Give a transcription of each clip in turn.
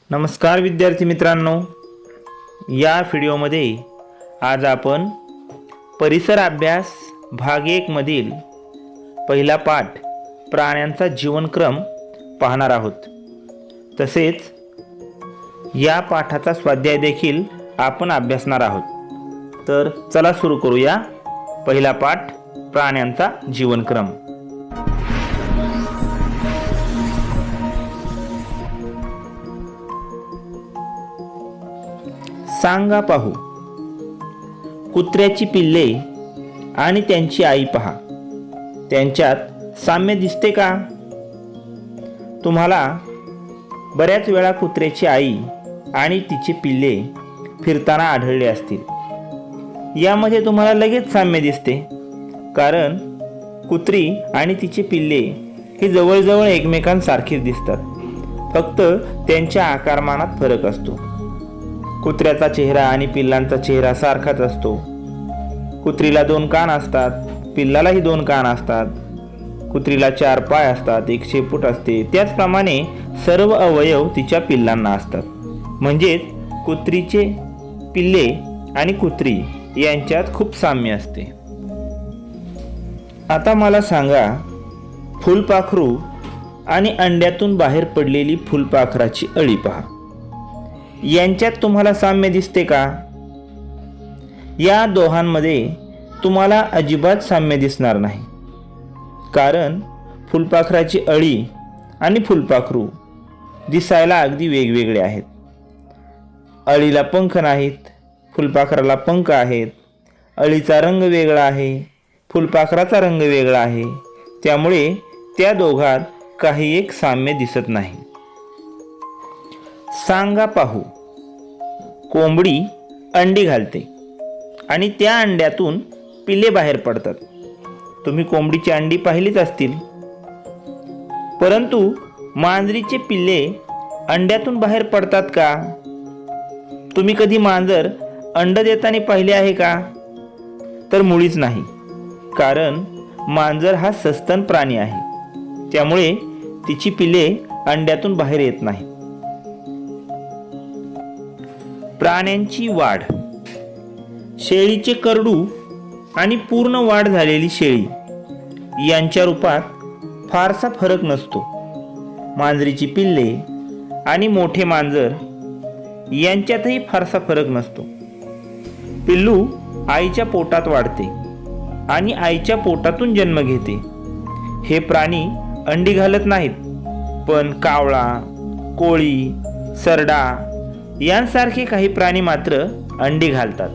नमस्कार विद्यार्थी मित्रांनो, या व्हिडिओमध्ये आज आपण परिसर अभ्यास भाग 1 मधील पहिला पाठ प्राण्यांचा जीवनक्रम पाहणार आहोत। तसेच या पाठाचा स्वाध्याय देखील आपण अभ्यासणार आहोत। तर चला सुरू करूया पहिला पाठ प्राण्यांचा जीवनक्रम। सांगा पाहू, कुत्र्याची पिल्ले आणि त्यांची आई पहा, त्यांच्यात साम्य दिसते का? तुम्हाला बऱ्याच वेळा कुत्र्याची आई आणि तिचे पिल्ले फिरताना आढळले असतील। यामध्ये तुम्हाला लगेच साम्य दिसते, कारण कुत्री आणि तिचे पिल्ले हे जवळजवळ एकमेकांसारखेच दिसतात, फक्त त्यांच्या आकारमानात फरक असतो। कुत्र्याचा चेहरा आणि पिल्लांचा चेहरा सारखाच असतो। कुत्रीला 2 कान असतात, पिल्लालाही 2 कान असतात। कुत्रीला 4 पाय असतात, 1 शेपूट असते। त्याचप्रमाणे सर्व अवयव तिच्या पिल्लांना असतात। म्हणजेच कुत्रीचे पिल्ले आणि कुत्री यांच्यात खूप साम्य असते। आता मला सांगा, फुलपाखरू आणि अंड्यातून बाहेर पडलेली फुलपाखराची अळी पहा, यांच्यात तुम्हाला साम्य दिसते का? या दोहांमध्ये तुम्हाला अजिबात साम्य दिसणार नाही, कारण फुलपाखराची अळी आणि फुलपाखरू दिसायला अगदी वेगवेगळे आहेत। अळीला पंख नाहीत, फुलपाखराला पंख आहेत। अळीचा रंग वेगळा आहे, फुलपाखराचा रंग वेगळा आहे। त्यामुळे त्या दोघात काही एक साम्य दिसत नाही। सांगा पाहू, कोंबडी अंडी घालते आणि त्या अंड्यातून पिल्ले बाहेर पडतात। तुम्ही कोंबडीची अंडी पाहिलीच असतील, परंतु मांजरीचे पिल्ले अंड्यातून बाहेर पडतात का? तुम्ही कधी मांजर अंड देताना पाहिले आहे का? तर मुळीच नाही, कारण मांजर हा सस्तन प्राणी आहे, त्यामुळे तिची पिल्ले अंड्यातून बाहेर येत नाहीत। प्राण्यांची वाढ। शेळीचे करडू आणि पूर्ण वाढ झालेली शेळी यांच्या रूपात फारसा फरक नसतो। मांजरीची पिल्ले आणि मोठे मांजर यांच्यातही फारसा फरक नसतो। पिल्लू आईच्या पोटात वाढते आणि आईच्या पोटातून जन्म घेते। हे प्राणी अंडी घालत नाहीत, पण कावळा, कोळी, सरडा यांसारखे काही प्राणी मात्र अंडी घालतात।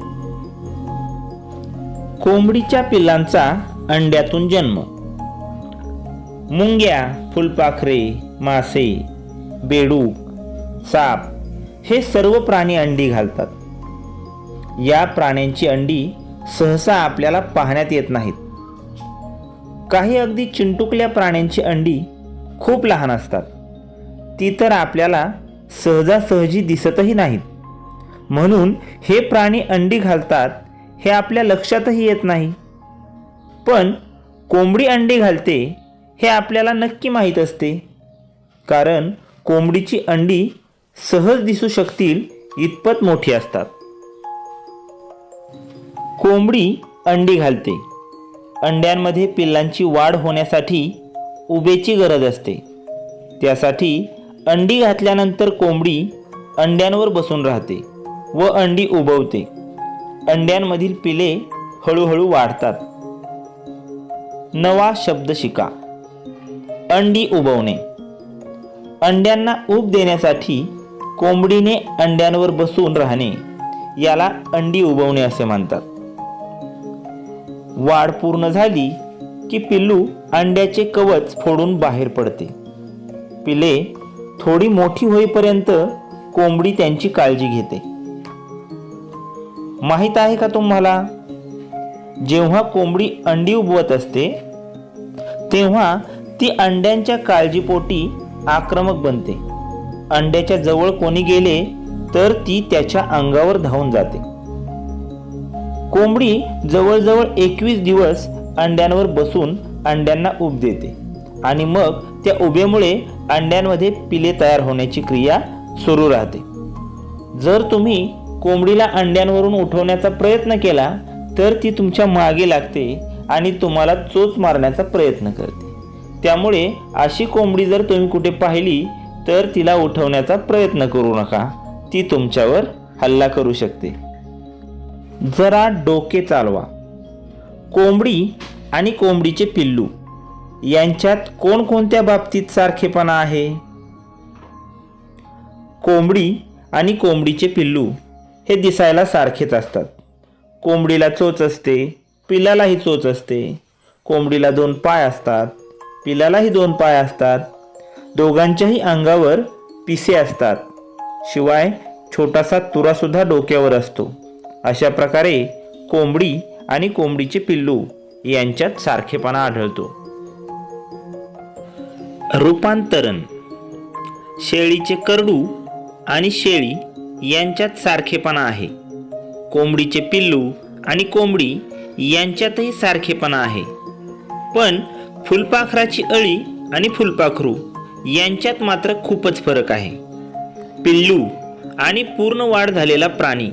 कोंबडीच्या पिल्लांचा अंड्यातून जन्म। मुंग्या, फुलपाखरे, मासे, बेडूक, साप हे सर्व प्राणी अंडी घालतात। या प्राण्यांची अंडी सहसा आपल्याला पाहण्यात येत नाहीत। काही अगदी चिंटुकल्या प्राण्यांची अंडी खूप लहान असतात, ती तर आपल्याला सहजासहजी दिसतही नाहीत। म्हणून हे प्राणी अंडी घालतात हे आपल्या लक्षातही येत नाही। पण कोंबडी अंडी घालते हे आपल्याला नक्की माहीत असते, कारण कोंबडीची अंडी सहज दिसू शकतील इतपत मोठी असतात। कोंबडी अंडी घालते। अंड्यांमध्ये पिल्लांची वाढ होण्यासाठी उबेची गरज असते। त्यासाठी अंडी घातल्यानंतर कोंबडी अंड्यांवर बसून राहते व अंडी उबवते। अंड्यांमधील पिले हळूहळू वाढतात। नवा शब्द शिका। अंडी उबवणे। अंड्यांना ऊब देण्यासाठी कोंबडीने अंड्यांवर बसून राहणे याला अंडी उबवणे असे म्हणतात। वाढ पूर्ण झाली की पिल्लू अंड्याचे कवच फोडून बाहेर पडते। पिले थोडी मोठी होईपर्यंत कोंबडी त्यांची काळजी घेते। माहित आहे का तुम्हाला, जेव्हा कोंबडी अंडी उबवत असते तेव्हा ती अंड्यांच्या काळजीपोटी आक्रमक बनते। अंड्याच्या जवळ कोणी गेले तर ती त्याच्या अंगावर धावून जाते। कोंबडी जवळजवळ 21 दिवस अंड्यांवर बसून अंड्यांना ऊब देते आणि मग त्या उभेमुळे अंड्यांमध्ये पिले तयार होण्याची क्रिया सुरू राहते. जर तुम्ही कोंबडीला अंड्यांवरून उठवण्याचा प्रयत्न केला तर ती तुमच्या मागे लागते आणि तुम्हाला चोच मारण्याचा प्रयत्न करते. त्यामुळे अशी कोंबडी जर तुम्ही कुठे पाहिली तर तिला उठवण्याचा प्रयत्न करू नका. ती तुमच्यावर हल्ला करू शकते. जरा डोके चालवा. कोंबडी आणि कोंबडीचे पिल्लू यांच्यात कोणकोणत्या बाबतीत सारखेपणा आहे? कोंबडी आणि कोंबडीचे पिल्लू हे दिसायला सारखेच असतात. कोंबडीला चोच असते, पिल्लालाही चोच असते. कोंबडीला 2 पाय असतात, पिल्लालाही 2 पाय असतात. दोघांच्याही अंगावर पिसे असतात. शिवाय छोटासा तुरासुद्धा डोक्यावर असतो. अशा प्रकारे कोंबडी आणि कोंबडीचे पिल्लू यांच्यात सारखेपणा आढळतो. रूपांतरण. शेळीचे करडू आणि शेळी यांच्यात सारखेपणा आहे. कोंबडीचे पिल्लू आणि कोंबडी यांच्यातही सारखेपणा आहे. पण फुलपाखराची अळी आणि फुलपाखरू यांच्यात मात्र खूपच फरक आहे. पिल्लू आणि पूर्ण वाढ झालेला प्राणी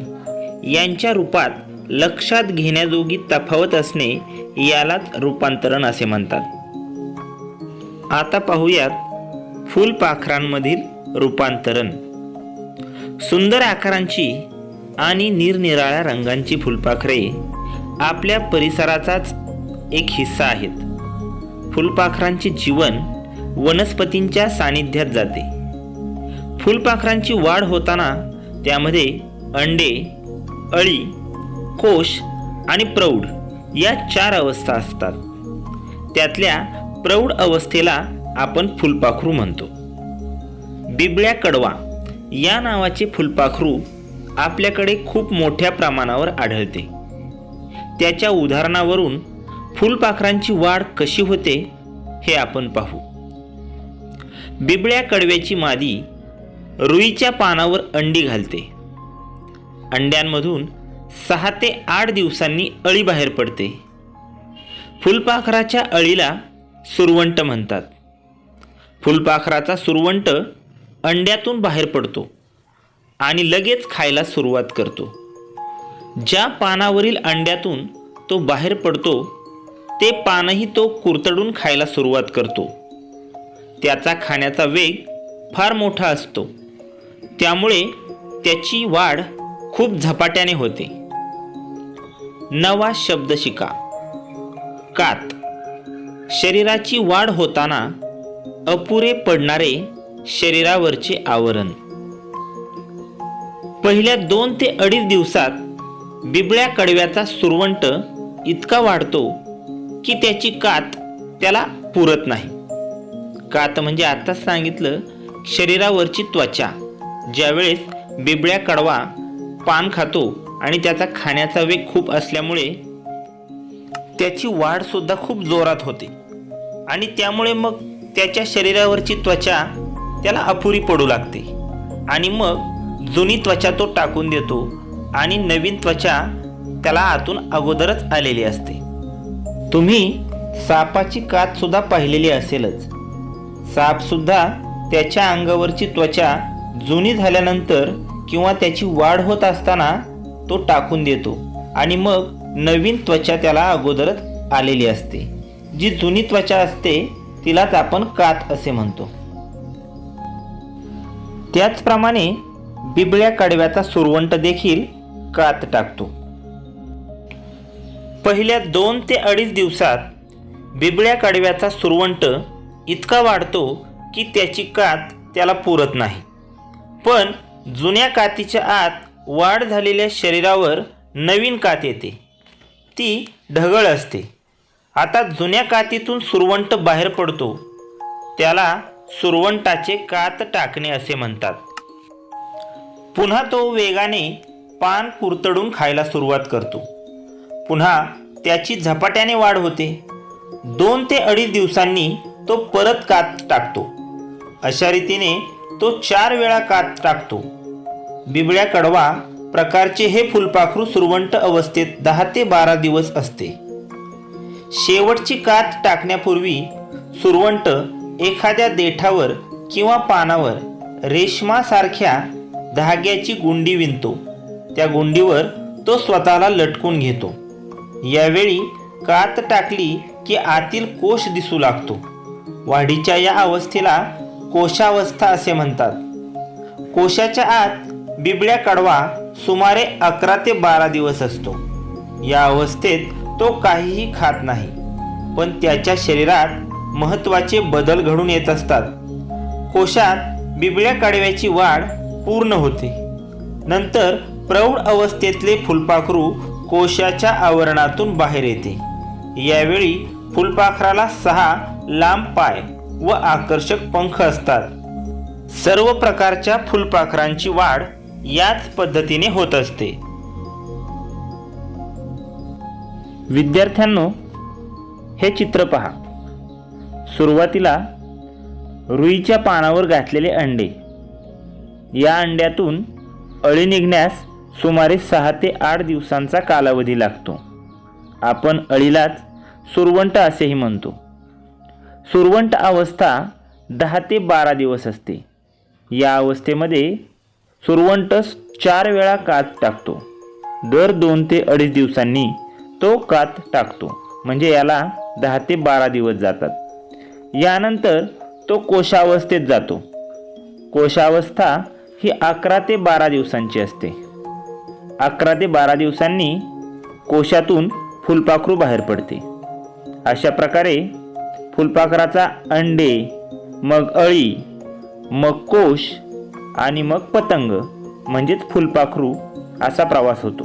यांच्या रूपात लक्षात घेण्याजोगी तफावत असणे यालाच रूपांतरण असे म्हणतात. आता पाहूयात फुलपाखरांमधील रूपांतरण. सुंदर आकारांची आणि निरनिराळ्या रंगांची फुलपाखरे आपल्या परिसराचाच एक हिस्सा आहेत. फुलपाखरांचे जीवन वनस्पतींच्या सानिध्यात जाते. फुलपाखरांची वाढ होताना त्यामध्ये अंडे, अळी, कोश आणि प्रौढ या 4 अवस्था असतात. त्यातल्या प्रौढ अवस्थेला आपण फुलपाखरू म्हणतो. बिबळ्या कडवा या नावाचे फुलपाखरू आपल्याकडे खूप मोठ्या प्रमाणावर आढळते. त्याच्या उदाहरणावरून फुलपाखरांची वाढ कशी होते हे आपण पाहू. बिबळ्या कडव्याची मादी रुईच्या पानावर अंडी घालते. अंड्यांमधून 6 ते 8 दिवसांनी अळी बाहेर पडते. फुलपाखराच्या अळीला सुरवंट म्हणतात. फुलपाखराचा सुरवंट अंड्यातून बाहेर पडतो आणि लगेच खायला सुरुवात करतो. ज्या पानावरील अंड्यातून तो बाहेर पडतो ते पानही तो कुरतडून खायला सुरुवात करतो. त्याचा खाण्याचा वेग फार मोठा असतो. त्यामुळे त्याची वाढ खूप झपाट्याने होते. नवा शब्द शिका. कात. शरीराची वाढ होताना अपुरे पडणारे शरीरावरचे आवरण. पहिल्या 2 ते 2.5 दिवसात बिबळ्या कडव्याचा सुरवंट इतका वाढतो की त्याची कात त्याला पुरत नाही. कात म्हणजे आताच सांगितलं शरीरावरची त्वचा. ज्यावेळेस बिबळ्या कडवा पान खातो आणि त्याचा खाण्याचा वेग खूप असल्यामुळे त्याची वाढ सुद्धा खूप जोरात होते आणि त्यामुळे मग त्याच्या शरीरावरची त्वचा त्याला अपुरी पडू लागते आणि मग जुनी त्वचा तो टाकून देतो आणि नवीन त्वचा त्याला आतून अगोदरच आलेली असते. तुम्ही सापाची कात सुद्धा पाहिलेली असेलच. साप सुद्धा त्याच्या अंगावरची त्वचा जुनी झाल्यानंतर किंवा त्याची वाढ होत असताना तो टाकून देतो आणि मग नवीन त्वचा त्याला अगोदरच आलेली असते. जी जुनी त्वचा असते तिलाच आपण कात असे म्हणतो. त्याचप्रमाणे बिबळ्या कडव्याचा सुरवंट देखील कात टाकतो. पहिल्या 2 ते 2.5 दिवसात बिबळ्या कडव्याचा सुरवंट इतका वाढतो की त्याची कात त्याला पुरत नाही. पण जुन्या कातीच्या आत वाढ झालेल्या शरीरावर नवीन कात येते. ती ढगळ असते. आता जुन्या कातीतून सुरवंट बाहेर पडतो. त्याला सुरवंटाचे कात टाकणे असे म्हणतात. पुन्हा तो वेगाने पान कुरतडून खायला सुरुवात करतो. पुन्हा त्याची झपाट्याने वाढ होते. 2 ते 2.5 दिवसांनी तो परत कात टाकतो. अशा रीतीने तो 4 वेळा कात टाकतो. बिबळ्या कडवा प्रकारचे हे फुलपाखरू सुरवंट अवस्थेत 10 ते 12 दिवस असते. शेवटची कात टाकण्यापूर्वी सुरवंट एखाद्या देठावर किंवा पानावर रेशमासारख्या धाग्याची गुंडी विणतो. त्या गुंडीवर तो स्वतःला लटकून घेतो. यावेळी कात टाकली की आतील कोश दिसू लागतो. वाढीच्या या अवस्थेला कोशावस्था असे म्हणतात. कोशाच्या आत बिबळ्या कडवा सुमारे 11 ते 12 दिवस असतो. या अवस्थेत तो काहीही खात नाही, पण त्याच्या शरीरात महत्त्वाचे बदल घडून येत असतात. कोशात बिबळ्या कडव्याची वाढ पूर्ण होते. नंतर प्रौढ अवस्थेतले फुलपाखरू कोशाच्या आवरणातून बाहेर येते. यावेळी फुलपाखराला 6 लांब पाय व आकर्षक पंख असतात. सर्व प्रकारच्या फुलपाखरांची वाढ याच पद्धतीने होत असते. विद्यार्थ्यांनो, हे चित्र पहा. सुरुवातीला रुईच्या पानावर घातलेले अंडे. या अंड्यातून अळी निघण्यास सुमारे 6 ते 8 दिवसांचा कालावधी लागतो. आपण अळीलाच सुरवंट असेही म्हणतो. सुरवंट अवस्था 10 ते 12 दिवस असते. या अवस्थेमध्ये सुरवंट 4 वेळा कात टाकतो. दर 2 ते 2.5 दिवसांनी तो कात टाकतो, म्हणजे याला 10 ते 12 दिवस जातात. यानंतर तो कोशावस्थेत जातो. कोशावस्था ही 11 ते 12 दिवसांची असते. 11 ते 12 दिवसांनी कोशातून फुलपाखरू बाहेर पडते. अशा प्रकारे फुलपाखराचा अंडे, मग अळी, मग कोश आणि मग पतंग म्हणजेच फुलपाखरू असा प्रवास होतो.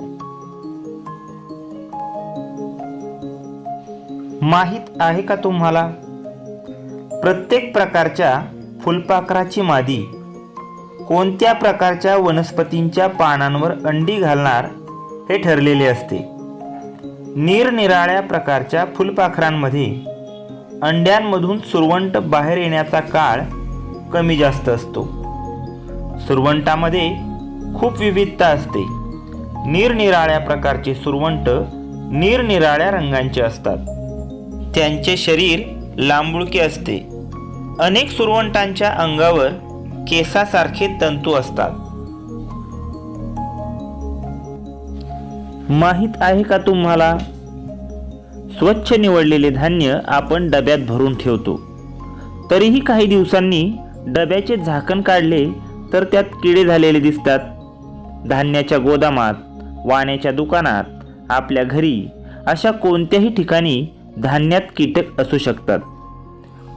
माहीत आहे का तुम्हाला, प्रत्येक प्रकारच्या फुलपाखराची मादी कोणत्या प्रकारच्या वनस्पतींच्या पानांवर अंडी घालणार हे ठरलेले असते. निरनिराळ्या प्रकारच्या फुलपाखरांमध्ये अंड्यांमधून सुरवंट बाहेर येण्याचा काळ कमी जास्त असतो. सुरवंटामध्ये खूप विविधता असते. निरनिराळ्या प्रकारचे सुरवंट निरनिराळ्या रंगांचे असतात. त्यांचे शरीर लांबुळके असते. अनेक सुरवंटांच्या अंगावर केसासारखे तंतू असतात. माहीत आहे का तुम्हाला, स्वच्छ निवडलेले धान्य आपण डब्यात भरून ठेवतो. तरीही काही दिवसांनी डब्याचे झाकण काढले तर त्यात किडे झालेले दिसतात. धान्याच्या गोदामात, वाण्याच्या दुकानात, आपल्या घरी अशा कोणत्याही ठिकाणी धान्यात कीटक असू शकतात.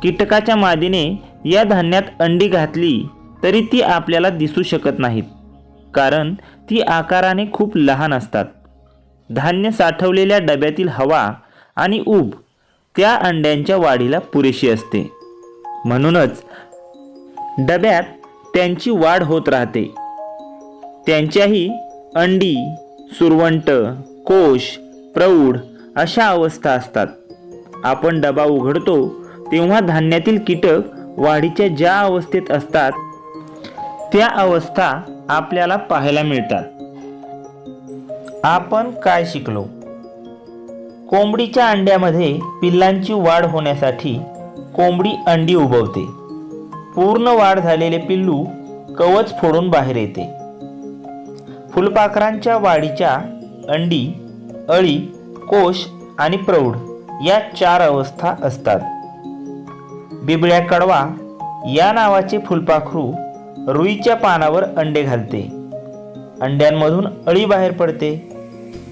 कीटकाच्या मादीने या धान्यात अंडी घातली तरी ती आपल्याला दिसू शकत नाहीत, कारण ती आकाराने खूप लहान असतात. धान्य साठवलेल्या डब्यातील हवा आणि ऊब त्या अंड्यांच्या वाढीला पुरेशी असते. म्हणूनच डब्यात त्यांची वाढ होत राहते. त्यांच्याही अंडी, सुरवंट, कोश, प्रौढ अशा अवस्था असतात. आपण डबा उघडतो तेव्हा धान्यातील कीटक वाढीच्या ज्या अवस्थेत असतात त्या अवस्था आपल्याला पाहायला मिळतात. आपण काय शिकलो? कोंबडीच्या अंड्यामध्ये पिल्लांची वाढ होण्यासाठी कोंबडी अंडी उबवते. पूर्ण वाढ झालेले पिल्लू कवच फोडून बाहेर येते. फुलपाखरांच्या वाढीच्या अंडी, अळी, कोश आणि प्रौढ या 4 अवस्था असतात. बिबळ्या कडवा या नावाचे फुलपाखरू रुईच्या पानावर अंडे घालते. अंड्यांमधून अळी बाहेर पडते.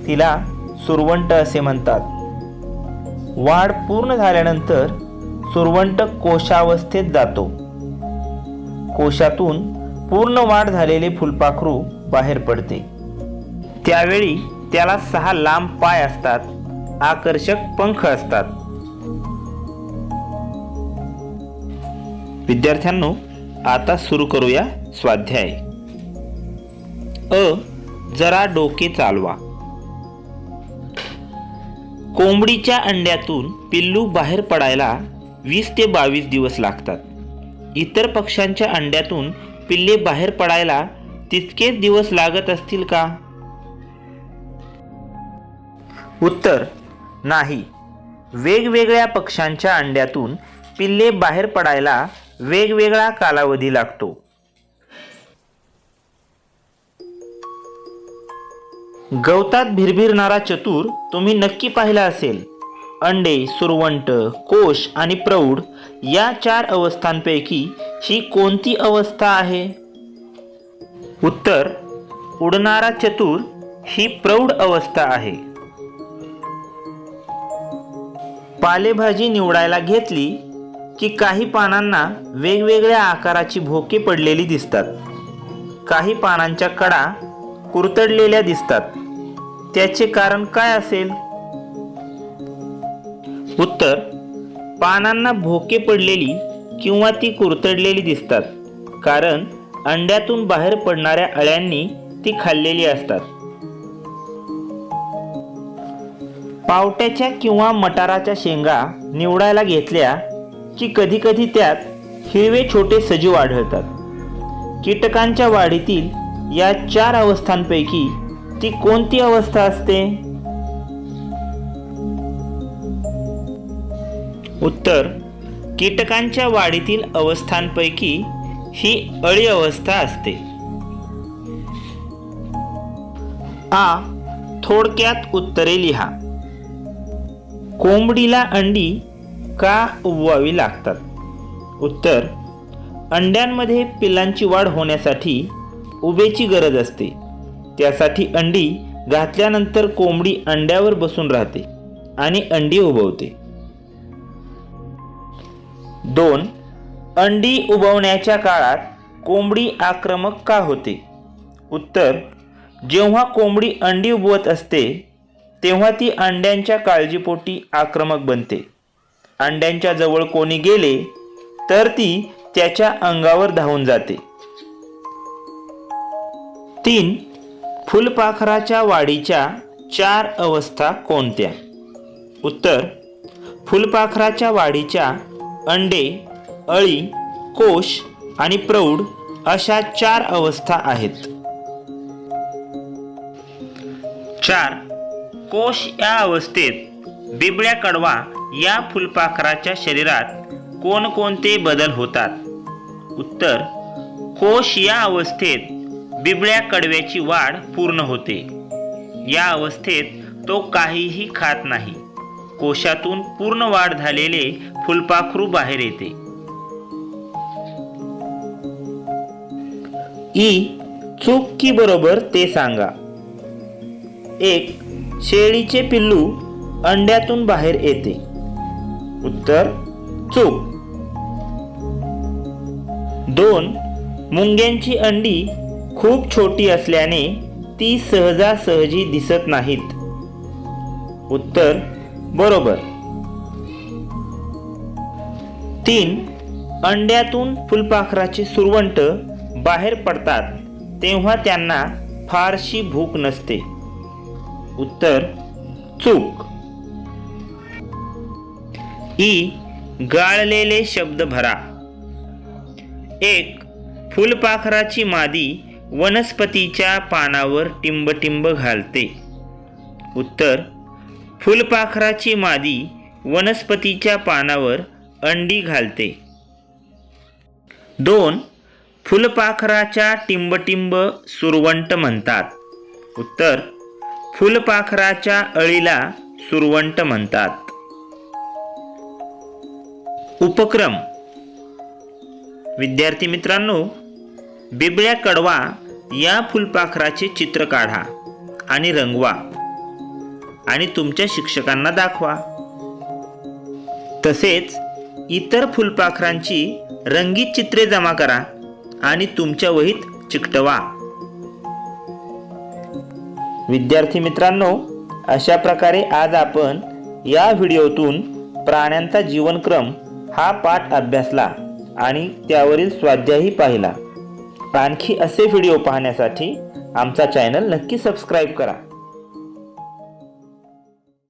तिला सुरवंट असे म्हणतात. वाढ पूर्ण झाल्यानंतर सुरवंट कोशावस्थेत जातो. कोशातून पूर्ण वाढ झालेले फुलपाखरू बाहेर पडते. त्यावेळी त्याला 6 लांब पाय असतात. आकर्षक पंख असतात. विद्यार्थ्यांनो, आता सुरू करूया स्वाध्याय. जरा डोके चालवा. कोंबडीच्या अंड्यातून पिल्लू बाहेर पडायला 20 ते 22 दिवस लागतात. इतर पक्ष्यांच्या अंड्यातून पिल्ले बाहेर पडायला तितकेच दिवस लागत असतील का? उत्तर नाही. वेगवेगळ्या पक्ष्यांच्या अंड्यातून पिल्ले बाहेर पडायला वेगवेगळा कालावधी लागतो. गवतात भिरभिरणारा चतुर तुम्ही नक्की पाहिला असेल. अंडे, सुरवंट, कोश आणि प्रौढ या 4 अवस्थांपैकी ही कोणती अवस्था आहे? उत्तर, उडणारा चतुर ही प्रौढ अवस्था आहे. पालेभाजी निवडायला घेतली की काही पानांना वेगवेगळ्या आकाराची भोके पडलेली दिसतात. काही पानांच्या कडा कुरतडलेल्या दिसतात. त्याचे कारण काय असेल? उत्तर, पानांना भोके पडलेली किंवा ती कुरतडलेली दिसतात कारण अंड्यातून बाहेर पडणाऱ्या अळ्यांनी ती खाल्लेली असतात. पावट्याच्या किंवा मटाराच्या शेंगा निवडायला घेतल्या की कधीकधी त्यात हिरवे छोटे सजीव आढळतात. कीटकांच्या वाढीतील या 4 अवस्थांपैकी ती कोणती अवस्था असते? उत्तर, कीटकांच्या वाढीतील अवस्थांपैकी ही अळी अवस्था असते. आ. थोडक्यात उत्तरे लिहा. कोंबडीला अंडी का उबवावी लागतात? उत्तर, अंड्यांमध्ये पिल्लांची वाढ होण्यासाठी उबेची गरज असते. त्यासाठी अंडी घातल्यानंतर कोंबडी अंड्यावर बसून राहते आणि अंडी उबवते. 2. अंडी उबवण्याच्या काळात कोंबडी आक्रमक का होते? उत्तर, जेव्हा कोंबडी अंडी उबवत असते तेव्हा ती अंड्यांच्या काळजीपोटी आक्रमक बनते. अंड्यांच्या जवळ कोणी गेले तर ती त्याच्या अंगावर धावून जाते. 3. फुलपाखराच्या वाढीच्या 4 अवस्था कोणत्या? उत्तर, फुलपाखराच्या वाढीच्या अंडे, अळी, कोश आणि प्रौढ अशा 4 अवस्था आहेत. 4. कोश या अवस्थेत बिबळ्या कडवा या फुलपाखराच्या शरीरात कोणकोणते बदल होतात? उत्तर, कोश या अवस्थेत बिबळ्या कडव्याची वाढ पूर्ण होते. या अवस्थेत तो काहीही खात नाही. कोशातून पूर्ण वाढ झालेले फुलपाखरू बाहेर येते. ई. चूक की बरोबर ते सांगा. 1. शेळीचे पिल्लू अंड्यातून बाहेर येते. उत्तर, चूक. 2. मुंग्यांची अंडी खूप छोटी असल्याने ती सहजासहजी दिसत नाहीत. उत्तर, बरोबर. 3. अंड्यातून फुलपाखराचे सुरवंट बाहेर पडतात तेव्हा त्यांना फारशी भूक नसते. उत्तर, चूक. ई. गाळलेले शब्द भरा. 1. फुलपाखराची मादी वनस्पतीच्या पानावर टिंबटिंब घालते. उत्तर, फुलपाखराची मादी वनस्पतीच्या पानावर अंडी घालते. 2. फुलपाखराच्या टिंबटिंब सुरवंट म्हणतात. उत्तर, फुलपाखराच्या अळीला सुरवंट म्हणतात. उपक्रम. विद्यार्थी मित्रांनो, बिबळ्या कडवा या फुलपाखराचे चित्र काढा आणि रंगवा आणि तुमच्या शिक्षकांना दाखवा. तसेच इतर फुलपाखरांची रंगीत चित्रे जमा करा आणि तुमच्या वहीत चिकटवा. विद्यार्थी मित्रांनो, अशा प्रकारे आज आपण या व्हिडिओतून प्राण्यांचा जीवनक्रम हा पाठ अभ्यासला आणि त्यावरील स्वाध्यायही पाहिला. आणखी असे व्हिडिओ पाहण्यासाठी आमचा चॅनल नक्की सबस्क्राईब करा.